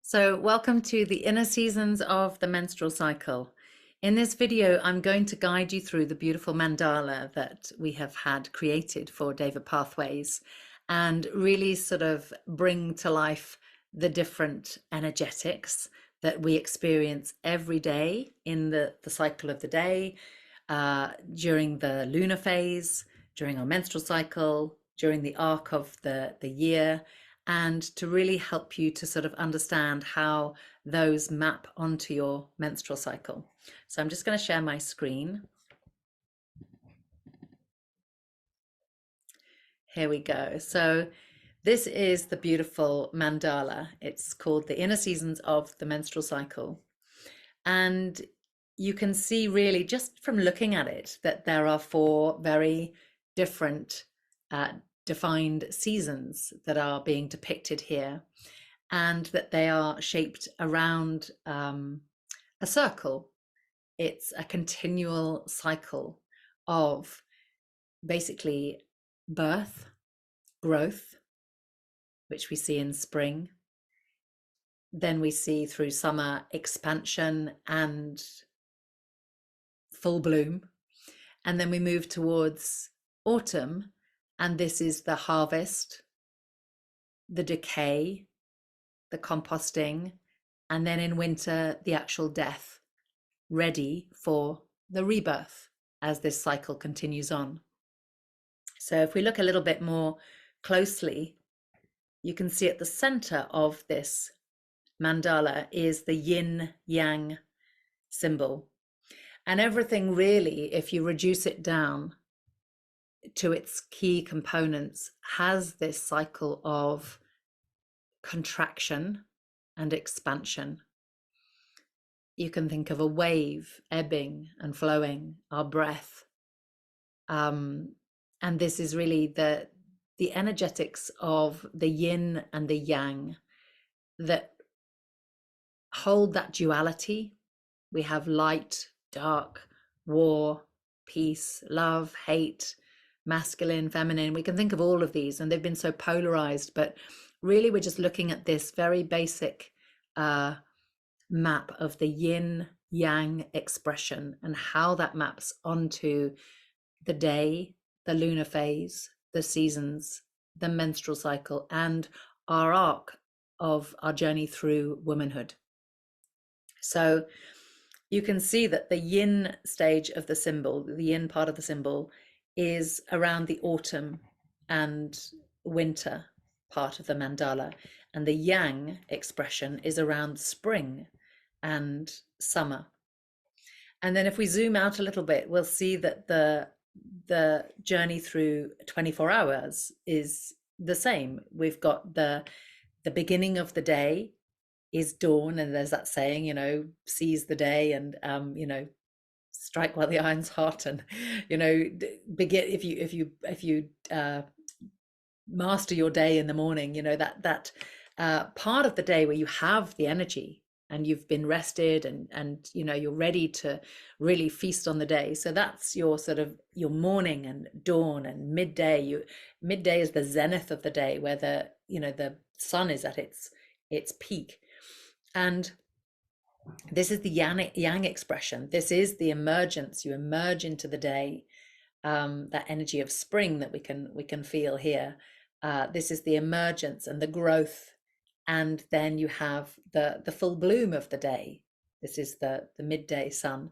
So welcome to the inner seasons of the menstrual cycle. In this video, I'm going to guide you through the beautiful mandala that we have had created for David Pathways and really sort of bring to life the different energetics that we experience every day in the cycle of the day, during the lunar phase, during our menstrual cycle, during the arc of the year, and to really help you to sort of understand how those map onto your menstrual cycle. So I'm just going to share my screen. Here we go. So this is the beautiful mandala. It's called the Inner Seasons of the Menstrual Cycle. And you can see really just from looking at it that there are four very different defined seasons that are being depicted here, and that they are shaped around a circle. It's a continual cycle of basically birth, growth, which we see in spring. Then we see through summer expansion and full bloom. And then we move towards autumn, and this is the harvest, the decay, the composting, and then in winter, the actual death, ready for the rebirth as this cycle continues on. So if we look a little bit more closely, you can see at the center of this mandala is the yin yang symbol. And everything really, if you reduce it down to its key components, has this cycle of contraction and expansion. You can think of a wave ebbing and flowing, our breath. And this is really the energetics of the yin and the yang that hold that duality. We have light, dark, war, peace, love, hate, masculine, feminine. We can think of all of these, and they've been so polarized, but really we're just looking at this very basic map of the yin yang expression and how that maps onto the day, the lunar phase, the seasons, the menstrual cycle, and our arc of our journey through womanhood. So you can see that the yin stage of the symbol, the yin part of the symbol, is around the autumn and winter part of the mandala, and the yang expression is around spring and summer. And then if we zoom out a little bit, we'll see that the journey through 24 hours is the same. We've got the beginning of the day is dawn, and there's that saying, seize the day and strike while the iron's hot, and begin if you master your day in the morning, that part of the day where you have the energy and you've been rested and you're ready to really feast on the day. So that's your sort of your morning and dawn and midday. Midday is the zenith of the day, where the sun is at its peak. And this is the yang expression. This is the emergence. You emerge into the day, that energy of spring that we can feel here. This is the emergence and the growth, and then you have the full bloom of the day. This is the midday sun,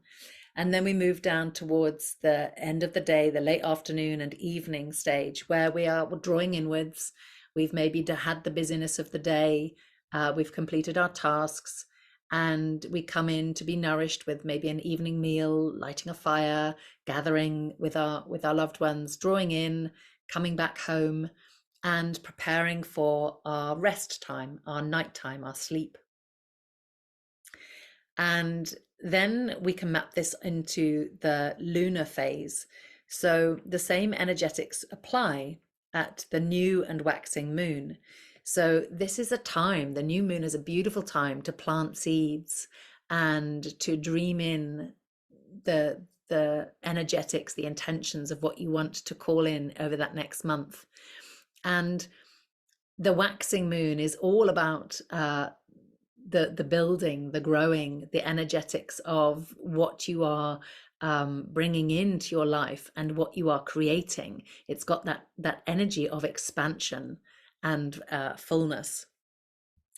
and then we move down towards the end of the day, the late afternoon and evening stage, where we're drawing inwards. We've maybe had the busyness of the day. We've completed our tasks, and we come in to be nourished with maybe an evening meal, lighting a fire, gathering with our loved ones, drawing in, coming back home, and preparing for our rest time, our nighttime, our sleep. And then we can map this into the lunar phase. So the same energetics apply at the new and waxing moon. So this is a time, the new moon is a beautiful time to plant seeds and to dream in the energetics, the intentions of what you want to call in over that next month. And the waxing moon is all about the building, the growing, the energetics of what you are bringing into your life and what you are creating. It's got that energy of expansion and fullness.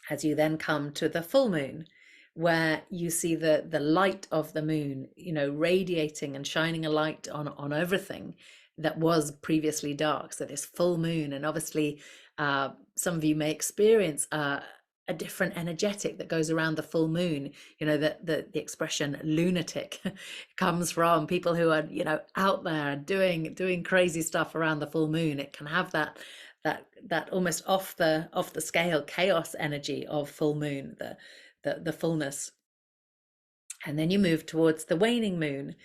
As you then come to the full moon, where you see the light of the moon, radiating and shining a light on everything that was previously dark. So this full moon, and obviously some of you may experience a different energetic that goes around the full moon. That the expression lunatic comes from people who are out there doing crazy stuff around the full moon. It can have that almost off the scale chaos energy of full moon, the fullness. And then you move towards the waning moon,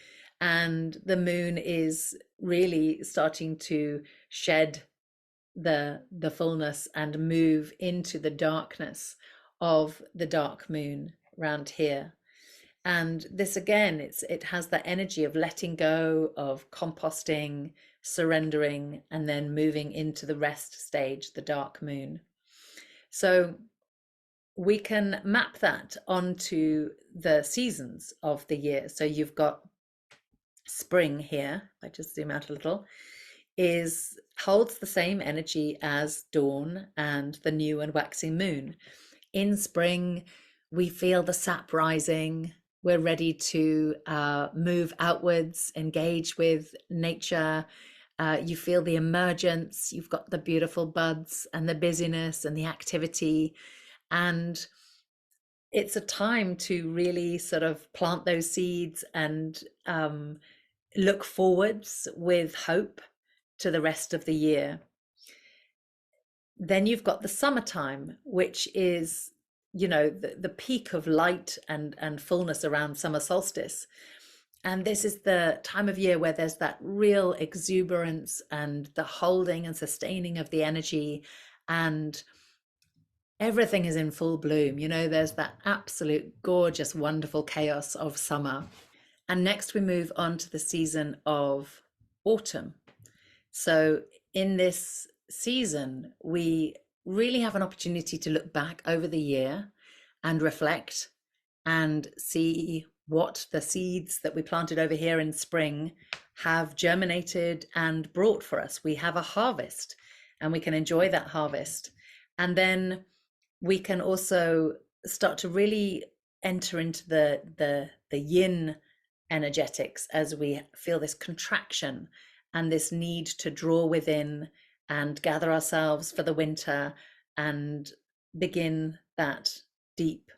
and the moon is really starting to shed the fullness and move into the darkness of the dark moon around here. And this again, it has that energy of letting go, of composting, surrendering, and then moving into the rest stage, the dark moon. So we can map that onto the seasons of the year. So you've got spring here, if I just zoom out a little, holds the same energy as dawn and the new and waxing moon. In spring, we feel the sap rising. We're ready to move outwards, engage with nature. You feel the emergence. You've got the beautiful buds and the busyness and the activity. And it's a time to really sort of plant those seeds and look forwards with hope to the rest of the year. Then you've got the summertime, which is the peak of light and fullness around summer solstice. And this is the time of year where there's that real exuberance and the holding and sustaining of the energy, and everything is in full bloom. There's that absolute gorgeous, wonderful chaos of summer. And next we move on to the season of autumn. So in this season, we really have an opportunity to look back over the year and reflect and see what the seeds that we planted over here in spring have germinated and brought for us. We have a harvest, and we can enjoy that harvest. And then we can also start to really enter into the yin energetics as we feel this contraction and this need to draw within and gather ourselves for the winter and begin that deep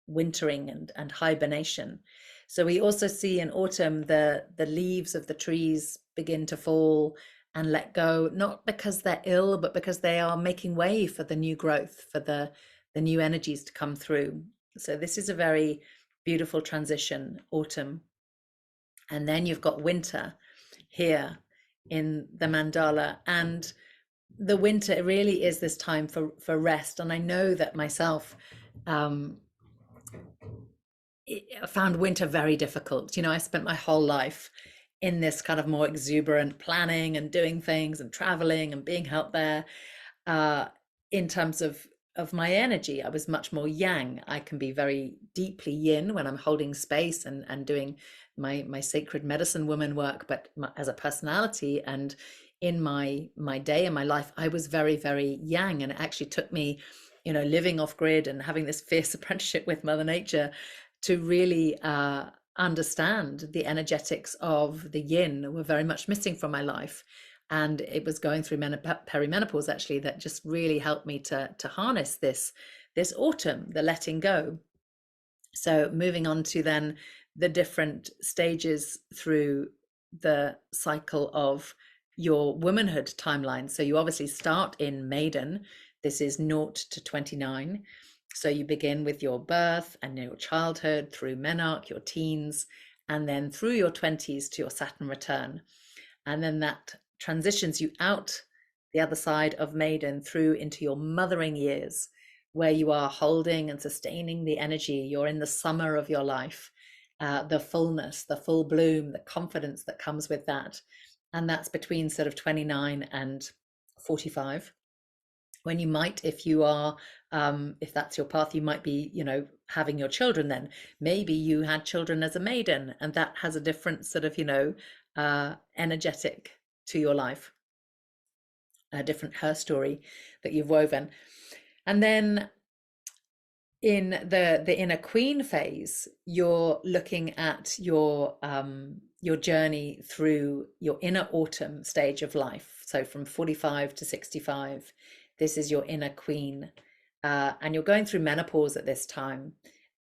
wintering and hibernation. So we also see in autumn the leaves of the trees begin to fall and let go, not because they're ill, but because they are making way for the new growth, for the new energies to come through. So this is a very beautiful transition, autumn. And then you've got winter here in the mandala, and the winter really is this time for rest. And I know that myself found winter very difficult. I spent my whole life in this kind of more exuberant planning and doing things and traveling and being out there. In terms of my energy, I was much more yang. I can be very deeply yin when I'm holding space and doing my sacred medicine woman work, but as a personality and in my day and my life, I was very, very yang. And it actually took me, living off grid and having this fierce apprenticeship with Mother Nature to really understand the energetics of the yin were very much missing from my life. And it was going through perimenopause actually that just really helped me to harness this autumn, the letting go. So moving on to then the different stages through the cycle of your womanhood timeline. So you obviously start in maiden. This is 0 to 29. So you begin with your birth and your childhood, through menarche, your teens, and then through your 20s to your Saturn return. And then that transitions you out the other side of maiden through into your mothering years, where you are holding and sustaining the energy. You're in the summer of your life, the fullness, the full bloom, the confidence that comes with that. And that's between sort of 29 and 45. when you might, if you are, if that's your path, you might be, having your children then. Maybe you had children as a maiden, and that has a different sort of, energetic to your life, a different her story that you've woven. And then in the inner queen phase, you're looking at your journey through your inner autumn stage of life. So from 45 to 65, this is your inner queen, and you're going through menopause at this time.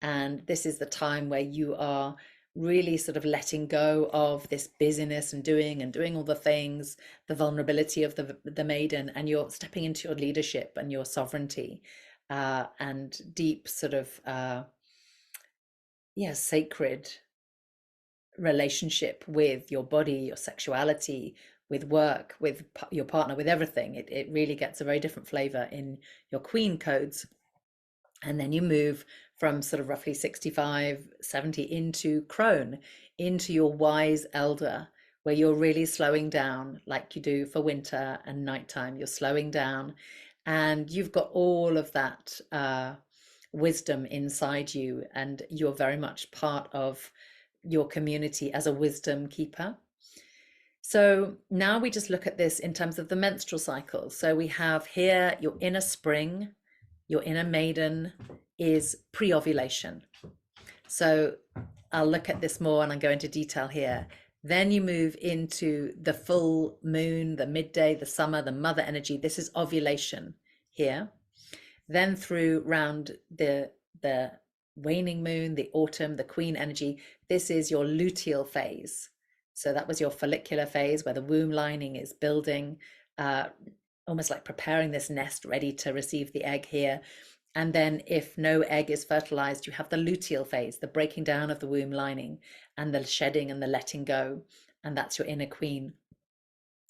And this is the time where you are really sort of letting go of this busyness and doing all the things, the vulnerability of the maiden, and you're stepping into your leadership and your sovereignty, and deep sort of yeah, sacred relationship with your body, your sexuality, with work, with your partner, with everything. It really gets a very different flavor in your queen codes. And then you move from sort of roughly 65, 70 into crone, into your wise elder, where you're really slowing down like you do for winter and nighttime. You're slowing down, and you've got all of that wisdom inside you, and you're very much part of your community as a wisdom keeper. So now we just look at this in terms of the menstrual cycle. So we have here your inner spring, your inner maiden is pre-ovulation. So I'll look at this more and I'll go into detail here. Then you move into the full moon, the midday, the summer, the mother energy. This is ovulation here. Then through round the waning moon, the autumn, the queen energy, this is your luteal phase. So that was your follicular phase where the womb lining is building, uh, almost like preparing this nest ready to receive the egg here. And then if no egg is fertilized, you have the luteal phase, the breaking down of the womb lining and the shedding and the letting go. And that's your inner queen.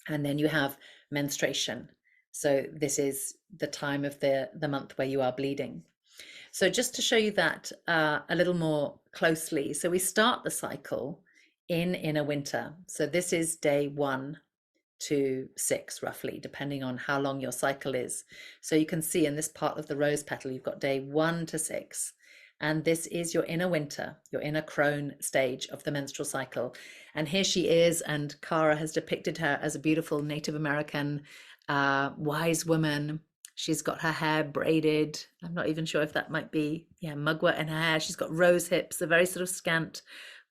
And then you have menstruation. So this is the time of the month where you are bleeding. So just to show you that a little more closely. So we start the cycle in inner winter. So this is day 1 to 6 roughly, depending on how long your cycle is. So you can see in this part of the rose petal, you've got day 1 to 6. And this is your inner winter, your inner crone stage of the menstrual cycle. And here she is, and Cara has depicted her as a beautiful Native American wise woman. She's got her hair braided. I'm not even sure if that might be, yeah, mugwort in her hair. She's got rose hips, a very sort of scant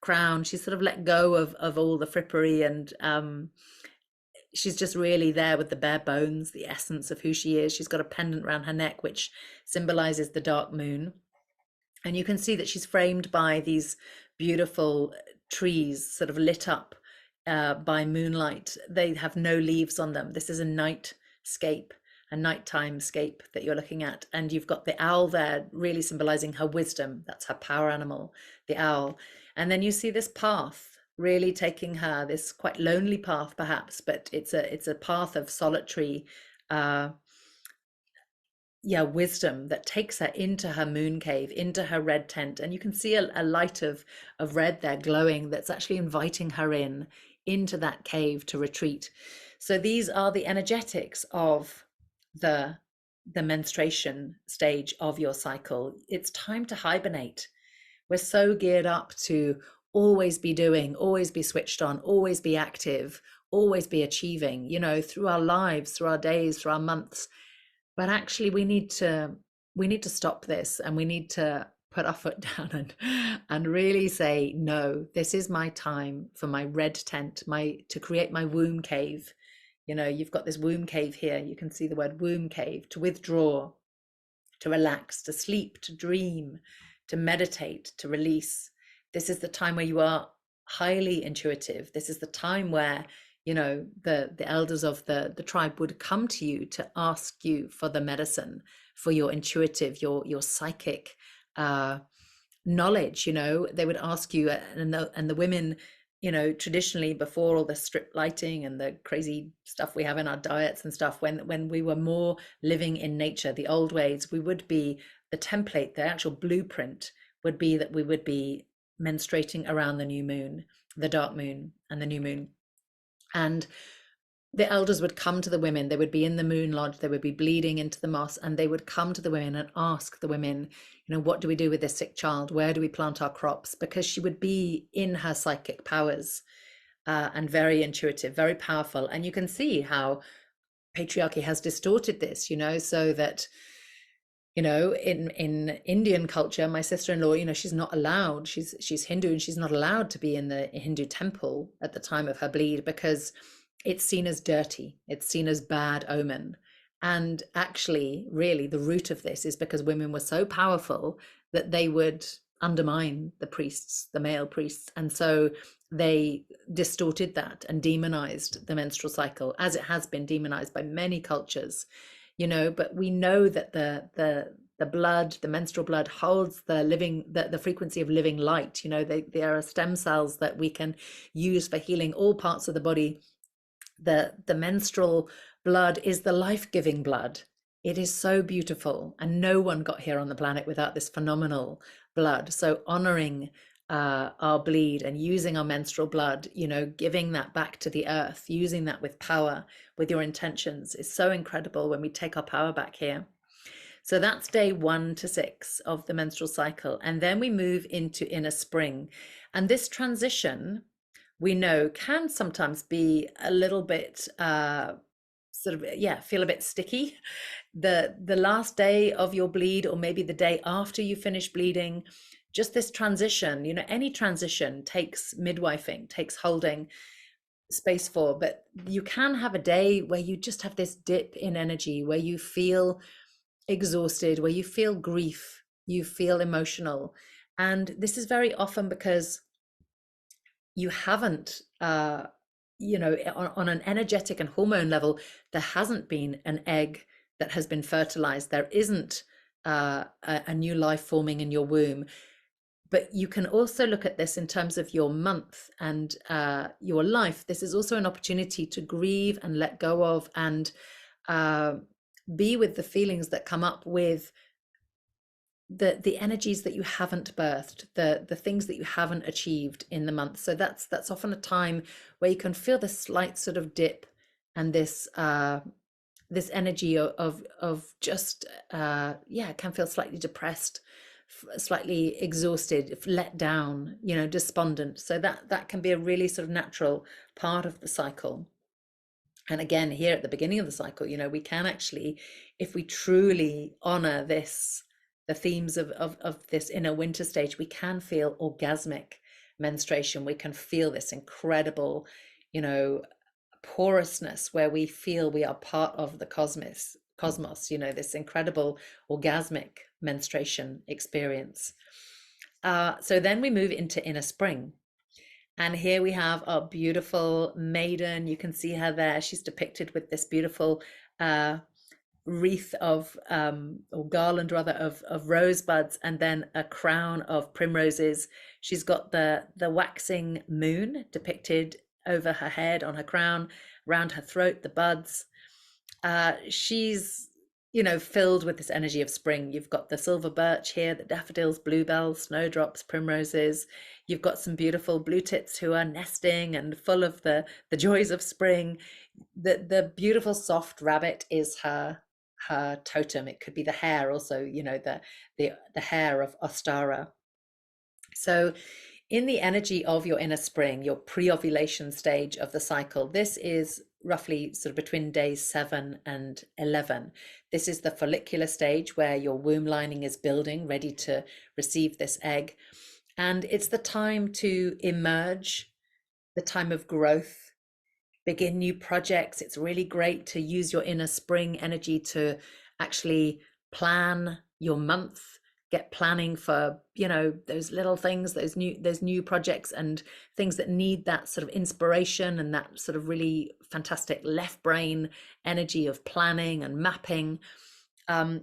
crown. She's sort of let go of all the frippery, and she's just really there with the bare bones, the essence of who she is. She's got a pendant around her neck, which symbolizes the dark moon. And you can see that she's framed by these beautiful trees, sort of lit up by moonlight. They have no leaves on them. This is a nightscape, a nighttime scape that you're looking at. And you've got the owl there, really symbolizing her wisdom. That's her power animal, the owl. And then you see this path really taking her, this quite lonely path perhaps, but it's a path of solitary wisdom that takes her into her moon cave, into her red tent. And you can see a light of red there glowing that's actually inviting her into that cave to retreat. So these are the energetics of the menstruation stage of your cycle. It's time to hibernate. We're so geared up to always be doing, always be switched on, always be active, always be achieving, through our lives, through our days, through our months. But actually we need to stop this, and we need to put our foot down and really say, no, this is my time for my red tent, to create my womb cave. You've got this womb cave here. You can see the word womb cave, to withdraw, to relax, to sleep, to dream, to meditate, to release. This is the time where you are highly intuitive. This is the time where the elders of the tribe would come to you to ask you for the medicine, for your intuitive, your psychic knowledge. They would ask you, and the women, traditionally, before all the strip lighting and the crazy stuff we have in our diets and stuff, when we were more living in nature, the old ways, we would be, the template, the actual blueprint would be that we would be menstruating around the new moon, the dark moon and the new moon. And the elders would come to the women. They would be in the moon lodge, they would be bleeding into the moss, and they would come to the women and ask the women, what do we do with this sick child? Where do we plant our crops? Because she would be in her psychic powers, and very intuitive, very powerful. And you can see how patriarchy has distorted this, so that in Indian culture, my sister-in-law, she's not allowed, she's Hindu, and she's not allowed to be in the Hindu temple at the time of her bleed, because it's seen as dirty, it's seen as bad omen. And actually, really, the root of this is because women were so powerful that they would undermine the priests, the male priests. And so they distorted that and demonized the menstrual cycle, as it has been demonized by many cultures. But we know that the blood, the menstrual blood, holds the frequency of living light. There are stem cells that we can use for healing all parts of the body. The menstrual blood is the life-giving blood. It is so beautiful, and no one got here on the planet without this phenomenal blood. So honoring our bleed and using our menstrual blood, giving that back to the earth, using that with power, with your intentions, is so incredible when we take our power back here. So that's day 1 to 6 of the menstrual cycle. And then we move into inner spring. And this transition, we know, can sometimes be a little bit feel a bit sticky. The last day of your bleed, or maybe the day after you finish bleeding, just this transition, any transition takes midwifing, takes holding space for. But you can have a day where you just have this dip in energy, where you feel exhausted, where you feel grief, you feel emotional. And this is very often because you haven't on an energetic and hormone level, there hasn't been an egg that has been fertilized. There isn't a new life forming in your womb. But you can also look at this in terms of your month and your life. This is also an opportunity to grieve and let go of, and be with the feelings that come up with the energies that you haven't birthed, the things that you haven't achieved in the month. So that's often a time where you can feel this slight sort of dip, and this energy of just can feel slightly depressed, slightly exhausted, let down, despondent. So that can be a really sort of natural part of the cycle. And again, here at the beginning of the cycle, we can actually, if we truly honor the themes of this inner winter stage, we can feel orgasmic menstruation. We can feel this incredible, porousness, where we feel we are part of the cosmos, this incredible orgasmic menstruation experience. So then we move into inner spring. And here we have our beautiful maiden. You can see her there. She's depicted with this beautiful wreath of or garland rather of rosebuds, and then a crown of primroses. She's got the waxing moon depicted over her head, on her crown, around her throat, the buds. She's filled with this energy of spring. You've got the silver birch here, the daffodils, bluebells, snowdrops, primroses. You've got some beautiful blue tits who are nesting and full of the joys of spring. The beautiful soft rabbit is her totem. It could be the hare also, the hare of Ostara. So in the energy of your inner spring, your pre-ovulation stage of the cycle, this is roughly sort of between days 7 and 11. This is the follicular stage where your womb lining is building, ready to receive this egg. And it's the time to emerge, the time of growth, begin new projects. It's really great to use your inner spring energy to actually plan your month, get planning for those little things, those new projects and things that need that sort of inspiration and that sort of really fantastic left brain energy of planning and mapping.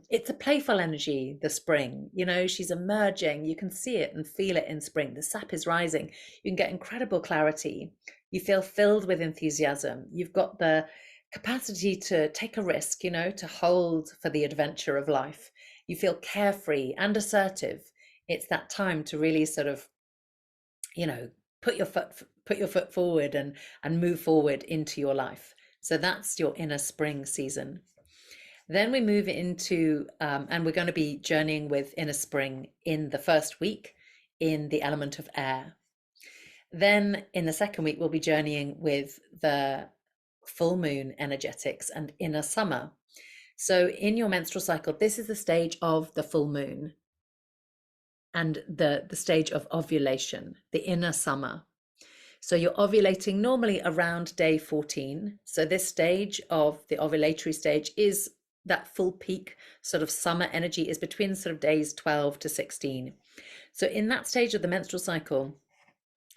It's a playful energy, the spring. She's emerging. You can see it and feel it in spring. The sap is rising. You can get incredible clarity. You feel filled with enthusiasm. You've got the capacity to take a risk, to hold for the adventure of life. You feel carefree and assertive. It's that time to really sort of, put your foot forward and move forward into your life. So that's your inner spring season. Then we move into, and we're going to be journeying with inner spring in the first week in the element of air. Then in the second week, we'll be journeying with the full moon energetics and inner summer. So in your menstrual cycle, this is the stage of the full moon and the stage of ovulation, the inner summer. So you're ovulating normally around day 14. So this stage of the ovulatory stage is that full peak sort of summer energy is between sort of days 12 to 16. So in that stage of the menstrual cycle,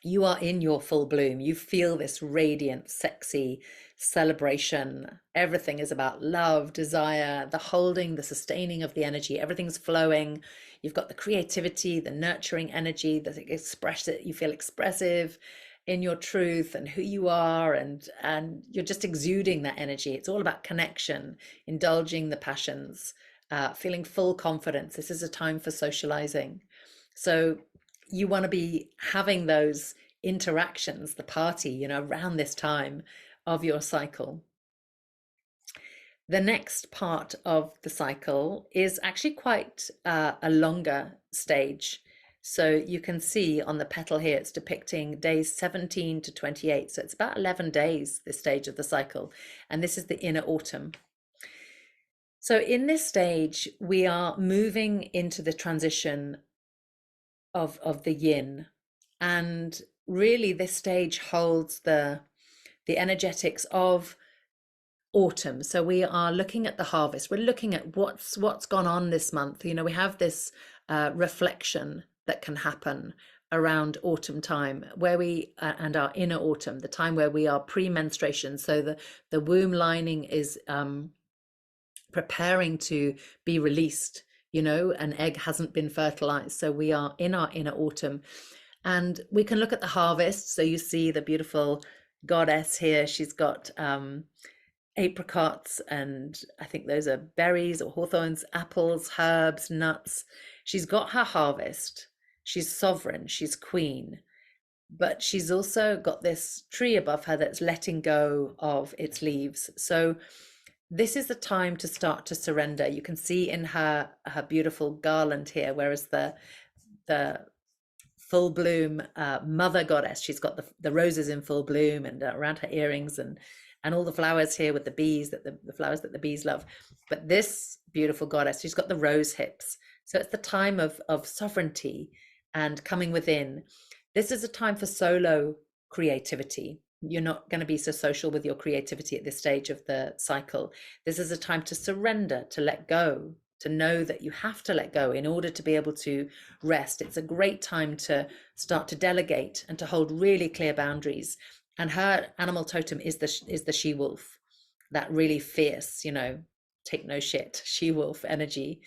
you are in your full bloom. You feel this radiant, sexy celebration. Everything is about love, desire, the holding, the sustaining of the energy. Everything's flowing. You've got the creativity, the nurturing energy, the express it. You feel expressive in your truth and who you are, and you're just exuding that energy. It's all about connection, indulging the passions, feeling full confidence. This is a time for socializing. So you want to be having those interactions, the party, around this time of your cycle. The next part of the cycle is actually quite a longer stage. So you can see on the petal here, it's depicting days 17 to 28. So it's about 11 days, this stage of the cycle. And this is the inner autumn. So in this stage, we are moving into the transition of the yin. And really this stage holds the energetics of autumn. So we are looking at the harvest. We're looking at what's gone on this month. We have this reflection that can happen around autumn time, where we and our inner autumn, the time where we are pre-menstruation. So the womb lining is preparing to be released. An egg hasn't been fertilized, so we are in our inner autumn. And we can look at the harvest. So you see the beautiful goddess here. She's got apricots, and I think those are berries or hawthorns, apples, herbs, nuts. She's got her harvest. She's sovereign. She's queen. But she's also got this tree above her that's letting go of its leaves. So this is the time to start to surrender. You can see in her beautiful garland here, whereas the full bloom mother goddess, she's got the roses in full bloom and around her earrings, and all the flowers here with the bees, that the flowers that the bees love. But this beautiful goddess, she's got the rose hips. So it's the time of sovereignty and coming within. This is a time for solo creativity. You're not going to be so social with your creativity at this stage of the cycle. This is a time to surrender, to let go, to know that you have to let go in order to be able to rest. It's a great time to start to delegate and to hold really clear boundaries. And her animal totem is the she wolf, that really fierce, take no shit, she wolf energy.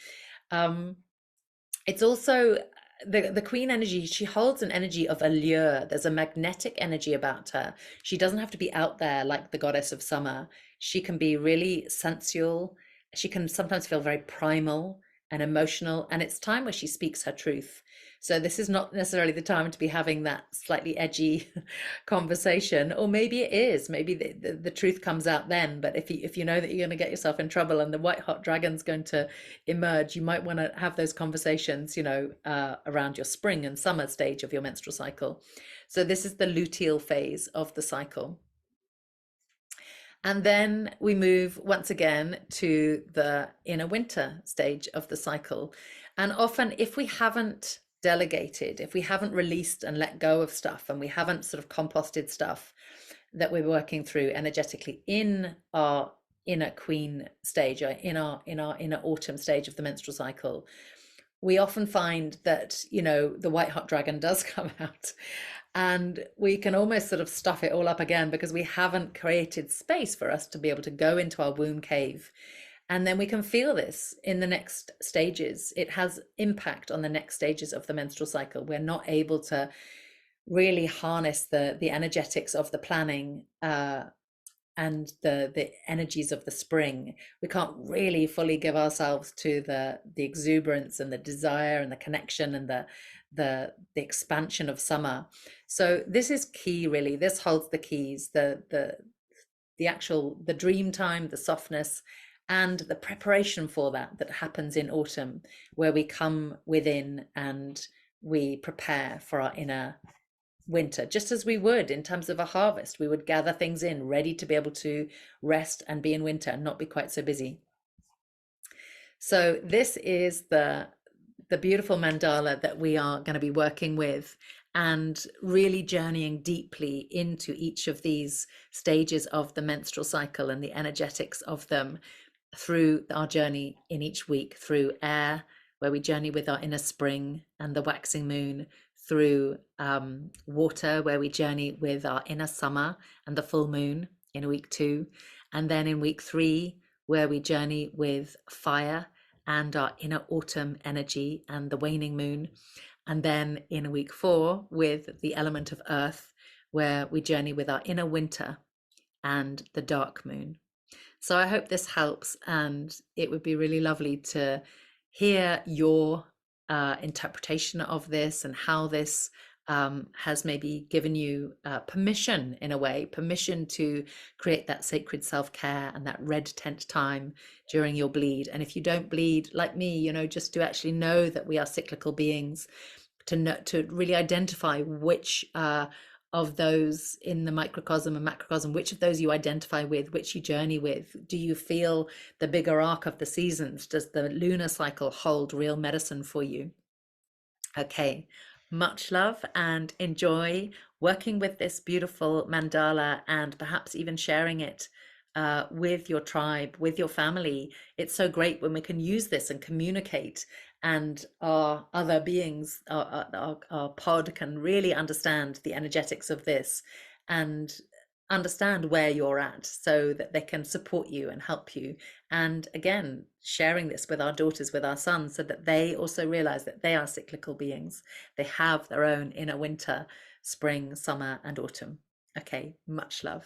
It's also the queen energy. She holds an energy of allure. There's a magnetic energy about her. She doesn't have to be out there like the goddess of summer. She can be really sensual. She can sometimes feel very primal and emotional, and it's time where she speaks her truth. So this is not necessarily the time to be having that slightly edgy conversation, or maybe it is. Maybe the truth comes out then. But if you know that you're going to get yourself in trouble and the white hot dragon's going to emerge, you might want to have those conversations, around your spring and summer stage of your menstrual cycle. So this is the luteal phase of the cycle. And then we move once again to the inner winter stage of the cycle. And often, if we haven't delegated, if we haven't released and let go of stuff, and we haven't sort of composted stuff that we're working through energetically in our inner queen stage, or in our inner autumn stage of the menstrual cycle, we often find that the white hot dragon does come out, and we can almost sort of stuff it all up again because we haven't created space for us to be able to go into our womb cave. And then we can feel this in the next stages. It has impact on the next stages of the menstrual cycle. We're not able to really harness the energetics of the planning and the energies of the spring. We can't really fully give ourselves to the exuberance and the desire and the connection and the expansion of summer. So this is key, really. This holds the keys. The the dream time, the softness, and the preparation for that that happens in autumn, where we come within and we prepare for our inner winter, just as we would in terms of a harvest. We would gather things in ready to be able to rest and be in winter and not be quite so busy. So this is the beautiful mandala that we are going to be working with, and really journeying deeply into each of these stages of the menstrual cycle and the energetics of them through our journey in each week, through air, where we journey with our inner spring and the waxing moon, through water, where we journey with our inner summer and the full moon in week 2, and then in week 3, where we journey with fire and our inner autumn energy and the waning moon, and then in week 4 with the element of earth, where we journey with our inner winter and the dark moon. So I hope this helps, and it would be really lovely to hear your interpretation of this, and how this has maybe given you permission, in a way, permission to create that sacred self-care and that red tent time during your bleed. And if you don't bleed like me, just to actually know that we are cyclical beings, to really identify which of those in the microcosm and macrocosm, which of those you identify with, which you journey with. Do you feel the bigger arc of the seasons? Does the lunar cycle hold real medicine for you? Okay, much love, and enjoy working with this beautiful mandala, and perhaps even sharing it with your tribe, with your family. It's so great when we can use this and communicate, and our other beings, our pod, can really understand the energetics of this and understand where you're at, so that they can support you and help you. And again, sharing this with our daughters, with our sons, so that they also realize that they are cyclical beings. They have their own inner winter, spring, summer, and autumn. Okay, much love.